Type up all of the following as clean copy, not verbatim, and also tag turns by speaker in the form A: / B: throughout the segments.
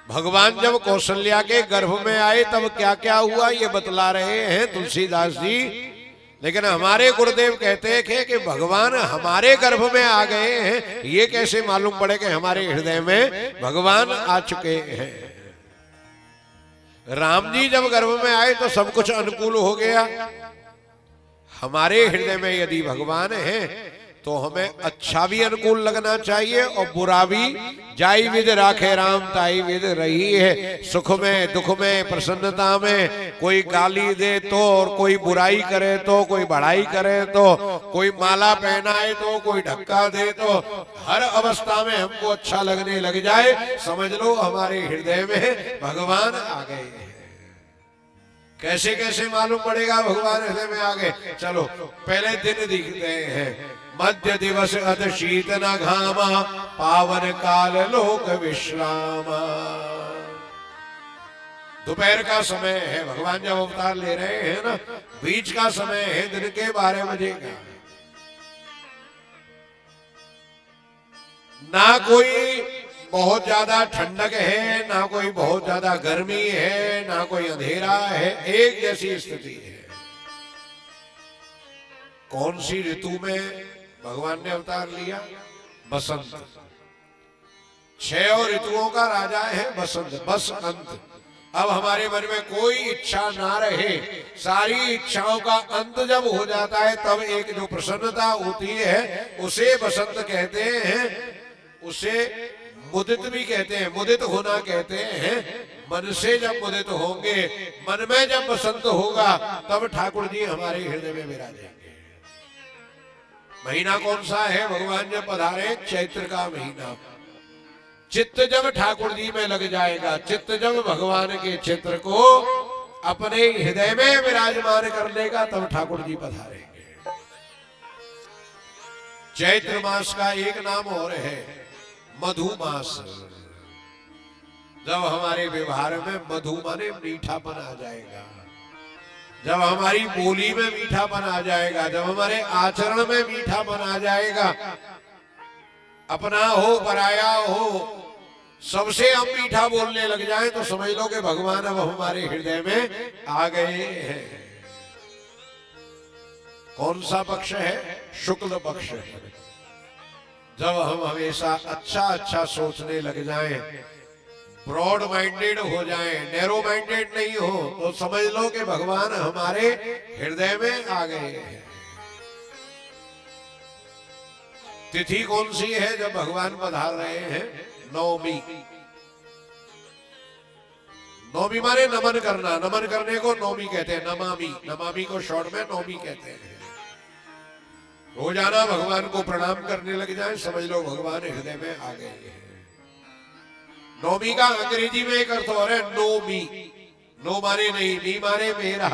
A: भगवान जब कौशल्या के गर्भ में आए तब क्या क्या हुआ ये बतला रहे हैं तुलसीदास जी। लेकिन हमारे गुरुदेव कहते थे कि भगवान हमारे गर्भ में आ गए हैं, ये कैसे मालूम पड़े कि हमारे हृदय में भगवान आ चुके हैं। राम जी जब गर्भ में आए तो सब कुछ अनुकूल हो गया। हमारे हृदय में यदि भगवान है तो हमें अच्छा भी अनुकूल लगना चाहिए और बुरा भी। जाई विद राखे राम ताई विद रही है। सुख में दुख में प्रसन्नता में कोई गाली दे तो और कोई बुराई करे तो, कोई बढ़ाई करे तो, कोई माला पहनाए तो, कोई धक्का दे तो, हर अवस्था में हमको अच्छा लगने लग जाए, समझ लो हमारे हृदय में भगवान आ गए हैं। कैसे कैसे मालूम पड़ेगा भगवान हृदय में आ गए? चलो पहले दिन दिखते हैं। मध्य दिवस अध शीत न घामा पावन काल लोक विश्रामा। दोपहर का समय है, भगवान जब अवतार ले रहे हैं ना, बीच का समय है, दिन के 12 बजे का। ना कोई बहुत ज्यादा ठंडक है, ना कोई बहुत ज्यादा गर्मी है, ना कोई अंधेरा है, एक जैसी स्थिति है। कौन सी ऋतु में भगवान ने अवतार लिया? बसंत। 6 ऋतुओं का राजा है बसंत, बसंत। अब हमारे मन में कोई इच्छा ना रहे, सारी इच्छाओं का अंत जब हो जाता है तब एक जो प्रसन्नता होती है उसे बसंत कहते हैं। उसे मुदित भी कहते हैं, मुदित होना कहते हैं। मन से जब मुदित होंगे, मन में जब बसंत होगा, तब ठाकुर जी हमारे हृदय में विराजेंगे। महीना कौन सा है? भगवान जब पधारे चैत्र का महीना। चित्त जब ठाकुर जी में लग जाएगा, चित्त जब भगवान के चित्र को अपने हृदय में विराजमान कर लेगा, तब ठाकुर जी पधारेंगे। चैत्र मास का एक नाम और है मधुमास। जब हमारे व्यवहार में मधु माने मीठापन आ जाएगा, जब हमारी बोली में मीठापन आ जाएगा, जब हमारे आचरण में मीठापन आ जाएगा, अपना हो पराया हो सबसे हम मीठा बोलने लग जाएं, तो समझ लो कि भगवान अब हमारे हृदय में आ गए हैं। कौन सा पक्ष है? शुक्ल पक्ष है। जब हम हमेशा अच्छा अच्छा सोचने लग जाएं, ब्रॉड माइंडेड हो जाएं, नैरो माइंडेड नहीं हो, तो समझ लो कि भगवान हमारे हृदय में आ गए हैं। तिथि कौन सी है जब भगवान पधार रहे हैं? नवमी। नवमी माने नमन करना, नमन करने को नवमी कहते हैं। नमामि, नमामि को शॉर्ट में नवमी कहते हैं। रोजाना भगवान को प्रणाम करने लग जाए, समझ लो भगवान हृदय में आ गए हैं। नौमी का अंग्रेजी में एक अर्थ और है नो मी। नो माने नहीं, मी माने मेरा,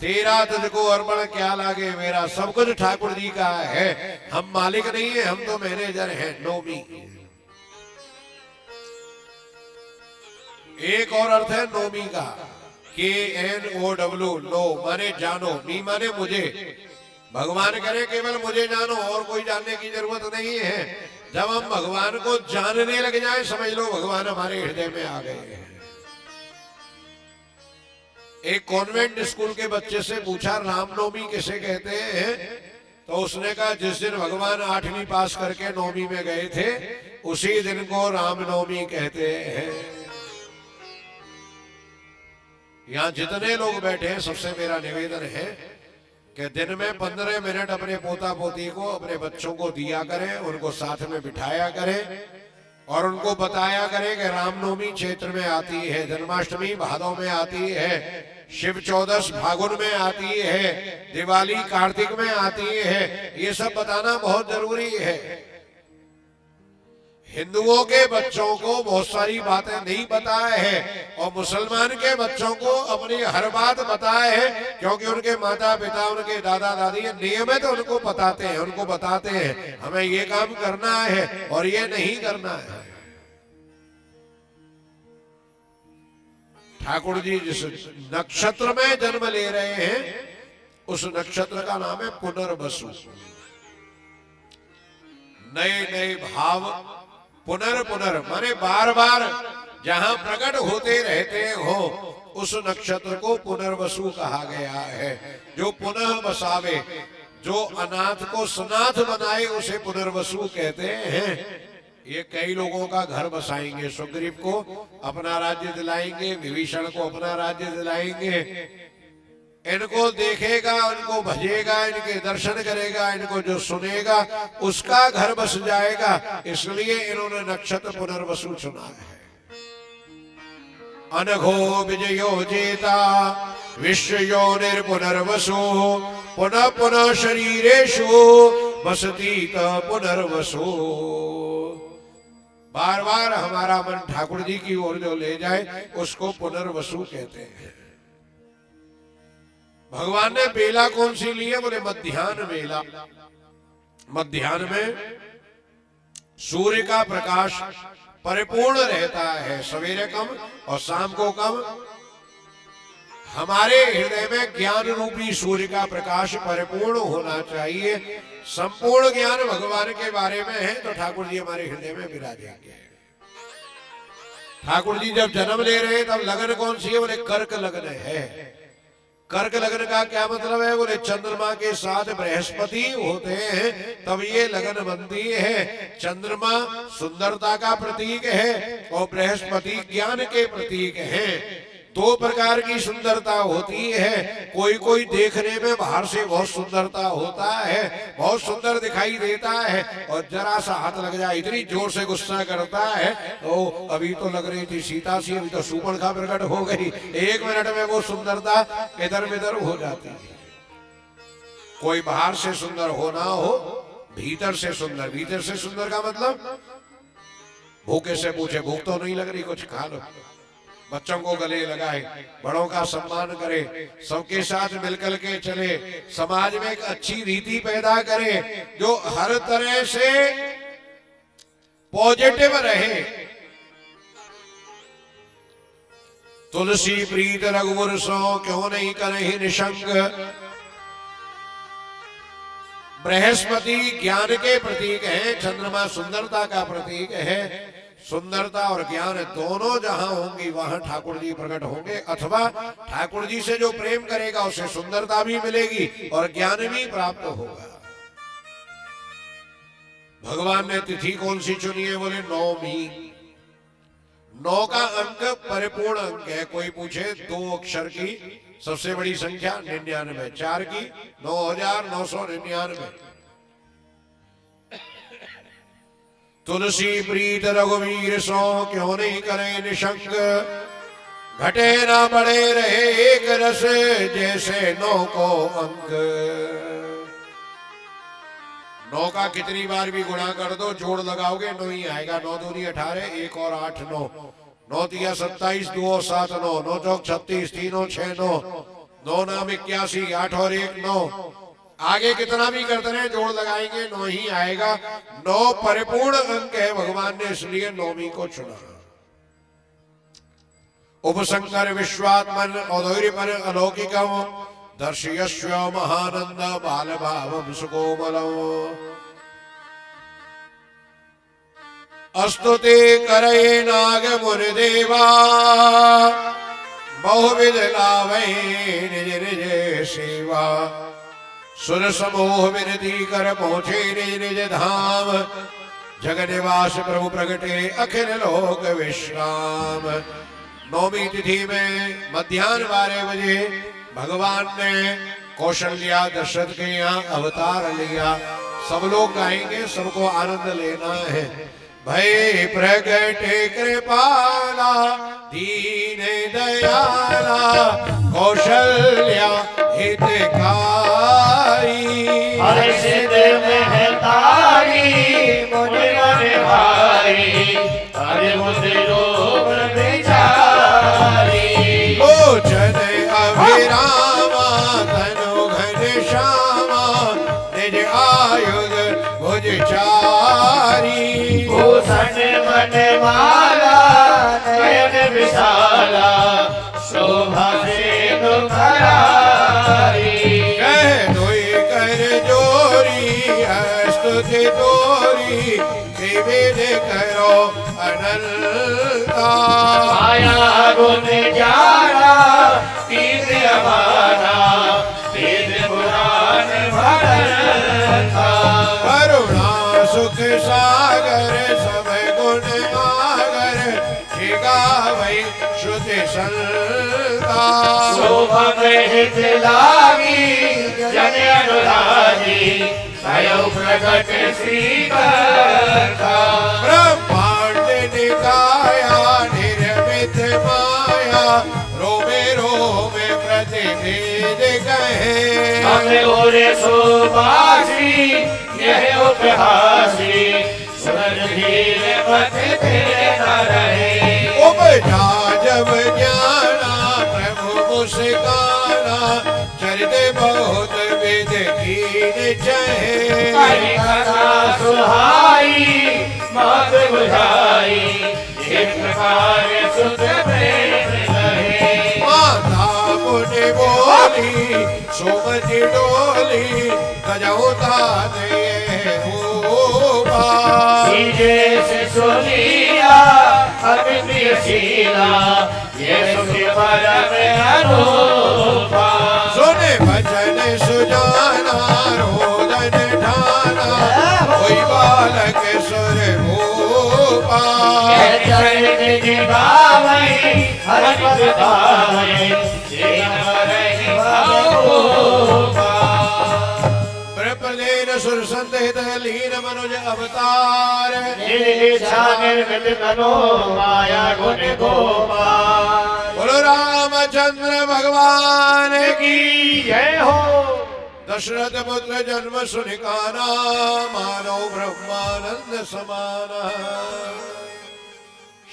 A: तेरा तुझको अर्पण क्या लागे मेरा। सब कुछ ठाकुर जी का है, हम मालिक नहीं है, हम तो मैनेजर हैं। नो मी। एक और अर्थ है नोमी का, KNOW, नो माने जानो, मी माने मुझे। भगवान करे केवल मुझे जानो, और कोई जानने की जरूरत नहीं है। जब हम भगवान को जानने लग जाए, समझ लो भगवान हमारे हृदय में आ गए हैं। एक कॉन्वेंट स्कूल के बच्चे से पूछा रामनवमी किसे कहते हैं, तो उसने कहा जिस दिन भगवान 8वीं पास करके 9वीं में गए थे, उसी दिन को रामनवमी कहते हैं। यहाँ जितने लोग बैठे हैं, सबसे मेरा निवेदन है कि दिन में 15 मिनट अपने पोता पोती को, अपने बच्चों को दिया करें, उनको साथ में बिठाया करें और उनको बताया करें कि रामनवमी चैत्र में आती है, जन्माष्टमी भादों में आती है, शिव चौदस फागुन में आती है, दिवाली कार्तिक में आती है। ये सब बताना बहुत जरूरी है। हिंदुओं के बच्चों को बहुत सारी बातें नहीं पता है और मुसलमान के बच्चों को अपनी हर बात पता है, क्योंकि उनके माता पिता, उनके दादा दादी नियमित उनको बताते हैं, उनको बताते हैं हमें ये काम करना है और ये नहीं करना है। ठाकुर जी जिस नक्षत्र में जन्म ले रहे हैं, उस नक्षत्र का नाम है पुनर्वसु। नए नए भाव, पुनर् पुनर् माने बार बार जहां प्रकट होते रहते हो उस नक्षत्र को पुनर्वसु कहा गया है। जो पुनः बसावे, जो अनाथ को सनाथ बनाए उसे पुनर्वसु कहते हैं। ये कई लोगों का घर बसाएंगे, सुग्रीव को अपना राज्य दिलाएंगे, विभीषण को अपना राज्य दिलाएंगे। इनको देखेगा, इनको भजेगा, इनके दर्शन करेगा, इनको जो सुनेगा उसका घर बस जाएगा। इसलिए इन्होंने नक्षत्र पुनर्वसु चुना है। अनघो विजयो जेता विश्व योनिर पुनर्वसु पुनः पुनः शरीरेषु बसती पुनर्वसु। बार बार हमारा मन ठाकुर जी की ओर जो ले जाए उसको पुनर्वसु कहते हैं। भगवान ने बेला कौन सी ली है? बोले मध्याह्न बेला। मध्याह्न में सूर्य का प्रकाश परिपूर्ण रहता है, सवेरे कम और शाम को कम। हमारे हृदय में ज्ञान रूपी सूर्य का प्रकाश परिपूर्ण होना चाहिए। संपूर्ण ज्ञान भगवान के बारे में है तो ठाकुर जी हमारे हृदय में विराजेंगे। ठाकुर जी जब जन्म ले रहे हैं तब लगन कौन सी है? बोले कर्क लगन है। कर्क लगन का क्या मतलब है? बोले चंद्रमा के साथ बृहस्पति होते हैं तब ये लगन बनती है। चंद्रमा सुंदरता का प्रतीक है और बृहस्पति ज्ञान के प्रतीक है। दो प्रकार की सुंदरता होती है। कोई कोई देखने में बाहर से बहुत सुंदरता होता है, बहुत सुंदर दिखाई देता है, और जरा सा हाथ लग जाए इतनी जोर से गुस्सा करता है। तो अभी तो लग रही थी सीता सी, अभी तो शूर्पणखा प्रकट हो गई। 1 मिनट में वो सुंदरता इधर उधर हो जाती है। कोई बाहर से सुंदर होना हो, भीतर से सुंदर। भीतर से सुंदर का मतलब भूखे से पूछे, भूख तो नहीं लग रही, कुछ खा लो। बच्चों को गले लगाए, बड़ों का सम्मान करे, सबके साथ मिलकर के चले, समाज में एक अच्छी रीति पैदा करे जो हर तरह से पॉजिटिव रहे। तुलसी प्रीत रघुवर सो क्यों नहीं करे निशंक। बृहस्पति ज्ञान के प्रतीक है, चंद्रमा सुंदरता का प्रतीक है। सुंदरता और ज्ञान दोनों जहां होंगी वहां ठाकुर जी प्रकट होंगे। अथवा ठाकुर जी से जो प्रेम करेगा उसे सुंदरता भी मिलेगी और ज्ञान भी प्राप्त होगा। भगवान ने तिथि कौन सी चुनी है? बोले नौमी। 9 का अंक परिपूर्ण अंक है। कोई पूछे 2 अक्षर की सबसे बड़ी संख्या 99, 4 की 9999। तुलसी प्रीत रघुवीर सो क्यों नहीं करे निशंक। घटे ना बढ़े रहे एक रस जैसे 9 को अंक। 9 का कितनी बार भी गुणा कर दो, जोड़ लगाओगे 9 ही आएगा। 9 दूनी 18, 1 और 8 9, 9 तिया 27, 2 और 7 9, 9 चौक 36, 3 और 6 9, 9 नाम 81, 8 और 1 9। आगे कितना भी करते रहे जोड़ लगाएंगे 9 ही आएगा। 9 परिपूर्ण अंक है, भगवान ने इसलिए 9वीं को चुना। उपसंकर विश्वात्मन अधैर्य पर अलौकिकम दर्शयस्व महानंद बाल भावम सुकोमलम। अस्तुते करे नाग मुनि देवा बहुविध लाभे निज निज सेवा। सुर समूह विनती कर पहुंचे निज निज धाम। जग निवास प्रभु प्रगटे अखिल लोक विश्राम। 9वीं तिथि में मध्याह्न 12 बजे भगवान ने कौशल्या दशरथ के यहाँ अवतार लिया। सब लोग गाएंगे, सबको आनंद लेना है। भय प्रगटे कृपाला दीन दयाला कौशल्या हितकारी।
B: हर्षित महतारी मुनि मनहारी हरि मुद्रो ब्रह्मचारी।
A: लोचन अभिरामा तनु घन श्यामा निज आयुध भुज चारी।
B: भूषण मन माला नयन विशाला शोभा सेतु करारी।
A: कह दुई कर जोरी अस्तु श्रुति तोरी विविध करो अनंता।
B: माया गुण ग्यारा तीर हमारा वेद पुराण भरता।
A: करुणा सुख सागर सब गुण आगर गावै श्रुति संता।
B: शोभा में हित लागी जन अनुरागी भयो प्रकट श्री करता।
A: ब्रह्मांड निकाया निर्मित माया रोमे रोमे प्रतिभेद कहे।
B: हमें ओरे सुबासी यह उपहासी सुन धीर मत तेरा रहे।
A: उपजा जब ज्ञाना प्रभु मुस्काना चरित बहुत विद कीन चहे।
B: कथा सुहाई मत बुझाई एक प्रकार सुत प्रेम रहे।
A: माता मुनि बोली सुमति डोली गजौता दे
B: से सुनिया अति प्रियशीला ये सुखी परम अरूपा।
A: सुने भजन सुजाना रोदन ढाना कोई बालक सुर भूपा।
B: चरित निभावै हर पद पावै जिन मरहि भूपा।
A: प्रपलेन सुर संहित लीन मनुज अवतार
B: इच्छा निर्मित तनो माया गुण गोपाल।
A: बोलो रामचंद्र भगवान
B: की जय हो।
A: दशरथ पुत्र जन्म सुनिकाना मानव ब्रह्मानंद समाना।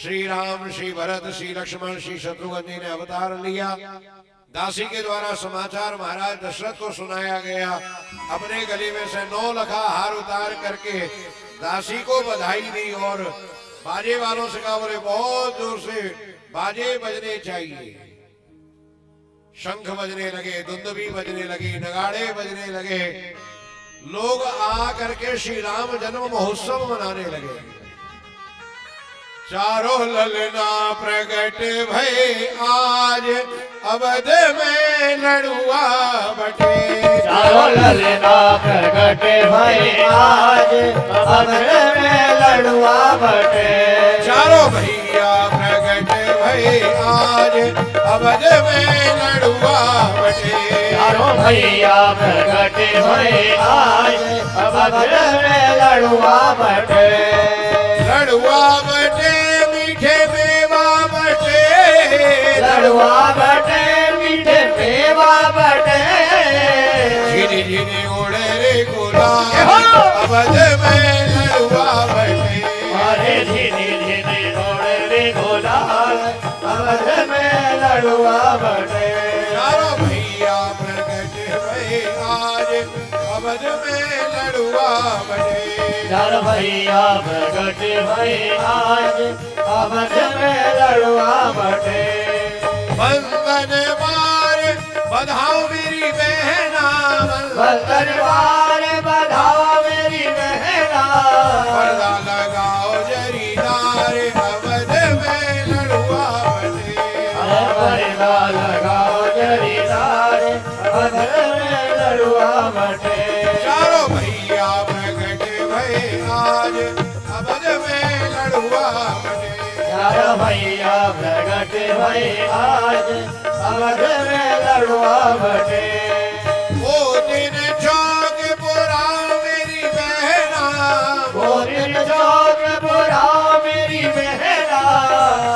A: श्री राम श्री भरत श्री लक्ष्मण श्री शत्रुघ्न जी ने अवतार लिया। दासी के द्वारा समाचार महाराज दशरथ को सुनाया गया। अपने गले में से 9 लखा हार उतार करके दासी को बधाई दी और बाजे वालों से कहा बोले बहुत जोर से बाजे बजने चाहिए। शंख बजने लगे, दुंदुभी बजने लगी, नगाड़े बजने लगे। लोग आ करके श्री राम जन्म महोत्सव मनाने लगे। चारों ललना प्रकट भय आज अवध में लड़ुआ बटे।
B: चारों ललना प्रकट भय आज अवध में लड़ुआ बटे।
A: चारों भैया प्रकट भय आज अवध में लड़ुआ बटे।
B: चारों भैया प्रकट भय आज अवध में लड़ुआ बटे।
A: लड़ुआ बटे मीठे मेवा बटे।
B: लड़ुआ बटे मीठे मेवा बटे।
A: झिनी झिनी उड़े रे गुलाल अवध में लड़ुआ बटे।
B: अरे झिनी झिनी उड़े रे गुलाल अवध में लड़ुआ बटे।
A: चारों भैया प्रकट भय आज अवध में लड़ुआ बटे।
B: चार भैया प्रकट भय आज अवध में लड़ुआ बटे।
A: बंधन मार बधाओ मेरी बहना।
B: बंधनवार बधाओ मेरी बहना।
A: पर्दा लगाओ जरीदार अवध में लड़ुआ बटे।
B: पर्दा लगाओ जरीदार अवध में लड़ुआ बटे।
A: चारों भैया प्रकट भय आज अवध में लड़ुआ बटे।
B: चार भैया प्रकट भय आज अवध में लड़ुआ बटे।
A: वो दिन चौक बुरा मेरी बहना।
B: वो दिन चौक बुरा मेरी बहना।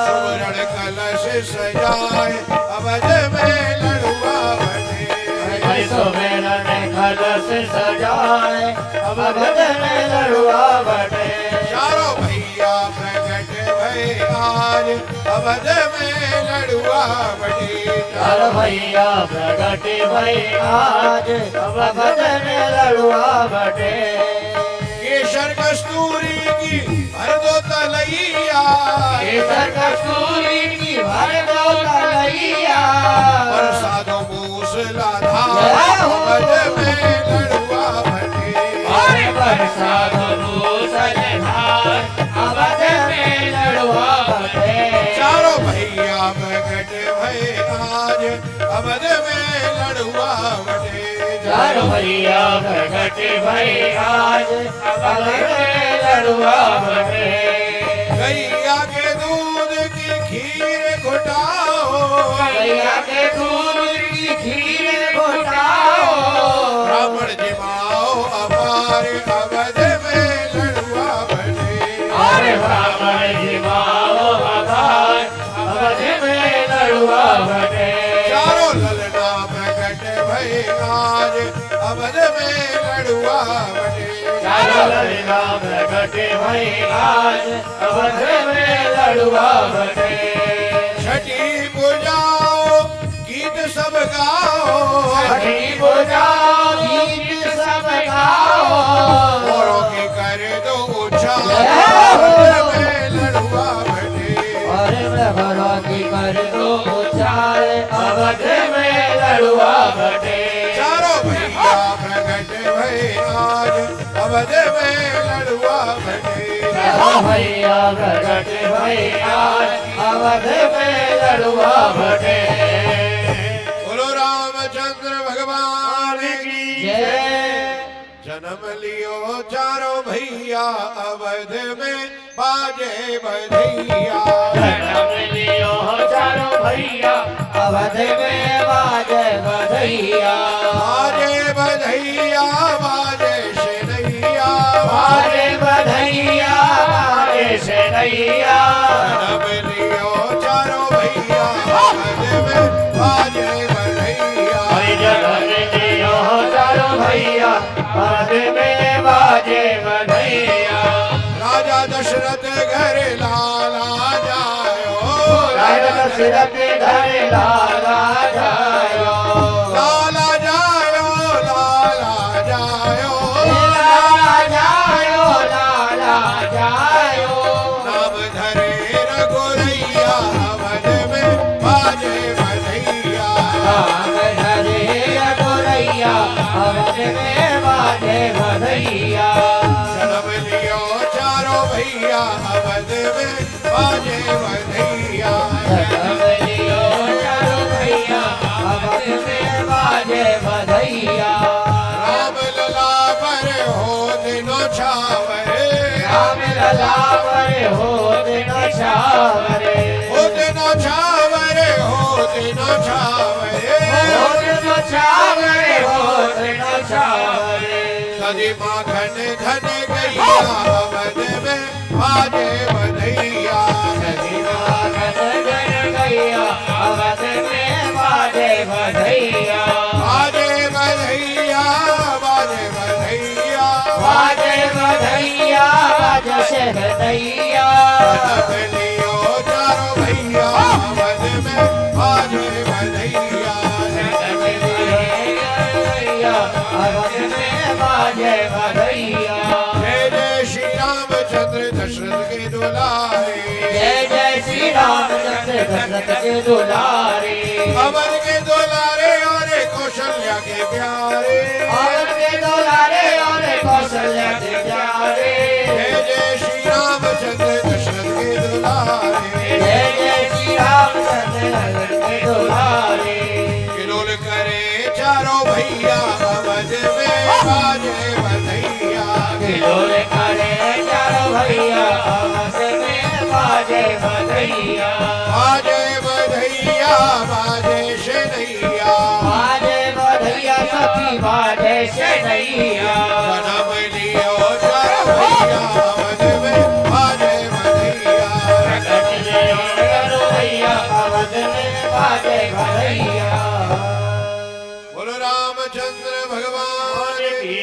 A: सुवर्ण कलश सजाए अवध में लड़ुआ बटे।
B: सुमेरन कलश सजाए अवध में लड़ुआ बटे।
A: चारों भैया प्रकट भय आज अवध में लड़ुआ बटे।
B: चार भैया प्रकट भय आज अवध में लड़ुआ बटे।
A: केशर कस्तूरी की भर दो तलैया।
B: केसर कस्तूरी की भर दो तलैया।
A: बरसातो मूसलाधार अवध में लड़ुआ बटे।
B: बरसात
A: प्रगट भय आज अवध में लड़ुआ बटे।
B: चारों भैया प्रगट भय आज अवध में लड़ुआ बटे।
A: गैया के दूध की खीर घुटाओ,
B: गैया के दूध की खीर घोटाओ।
A: ब्राह्मण जिमाओ अपार अवध में लड़ुआ बटे।
B: अरे ब्राह्मण जिमाओ आधार अवध में लड़ुआ बटे।
A: चारों ललना प्रगट भय आज अवध में लड़ुआ बटे।
B: चारों ललना प्रगट भय आज अवध में लड़ुआ बटे।
A: छठी बुझाओ गीत सब गाओ,
B: छठी बुझाओ गीत सब गाओ।
A: औरों की कर दो उछाल अवध में लड़ुआ बटे।
B: और प्रभरा की कर दो उछाल अवध में लड़ुआ बटे।
A: चारों भैया प्रगट भय आज अवध में लड़ुआ बटे।
B: चारों भैया प्रगट भय आज अवध में लड़ुआ बटे।
A: बोलो रामचंद्र भगवान की
B: जय।
A: जन्म लियो चारों भैया अवध में बाजे बधैया।
B: जन्म लियो चारों भैया अवध में बाजे बधैया।
A: बाजे बधैया बाजे शेरैया,
B: बाजे बधैया बाजे शेरैया।
A: जन्म लियो चारों भैया अवध में बाजे बधैया।
B: हरि जन्म लियो चारों भैया अवध में बाजे बधैया।
A: राजा दशरथ घर लाला जायो,
B: राजा दशरथ घर लाला जायो।
A: लाला जायो लाला जायो।
B: लाला जायो लाला जायो।
A: नाम धरे रघुरैया अवध में बाजे बधैया।
B: राम धरे रघुरैया अवध में बाजे बधैया।
A: जन्म लियो चारों भैया अवध में बाजे बधैया।
B: जन्म लियो चारों भैया अवध में बाजे बधैया।
A: राम लला पर हो दिनो छावरे,
B: राम लला पर हो दिनो छावरे।
A: हो दिनो छावरे, हो दिनो छावरे।
B: हो दिनो छावरे हो दिनो छावरे।
A: सदी माखन धन गैया अवध में बाजे बधैया।
B: गैया अवध में बाजे बधैया।
A: बाजे बधैया बाजे बधैया।
B: बाजे बधैया बाजे शहदैया।
A: जन्म लियो चारों भैया अवध में बाजे बधैया।
B: अवध में बाजे बधैया।
A: जय जय श्री रामचंद्र दशरथ के दुलारे,
B: जय जय श्री रामचंद्र दशरथ के दुलारे।
A: अवध के दुलारे और कौशल्या के प्यारे।
B: अवध के दुलारे और कौशल्या के प्यारे।
A: जय जय श्री रामचंद्र दशरथ के दुलारे।
B: जय जय श्री रामचंद्र दशरथ के दुलारे।
A: किलोल करे चारों भैया अवध में बाजे बधैया।
B: किलोल करे चारों भैया अवध में बाजे बधैया।
A: बाजे बधैया बाजे शेरैया।
B: बाजे बधैया सखी बाजे शेरैया।
A: जन्म लियो चारों भैया अवध में बाजे बधैया।
B: प्रगट लियो चारों भैया अवध में बाजे बधैया।
A: बोलो रामचंद्र भगवान की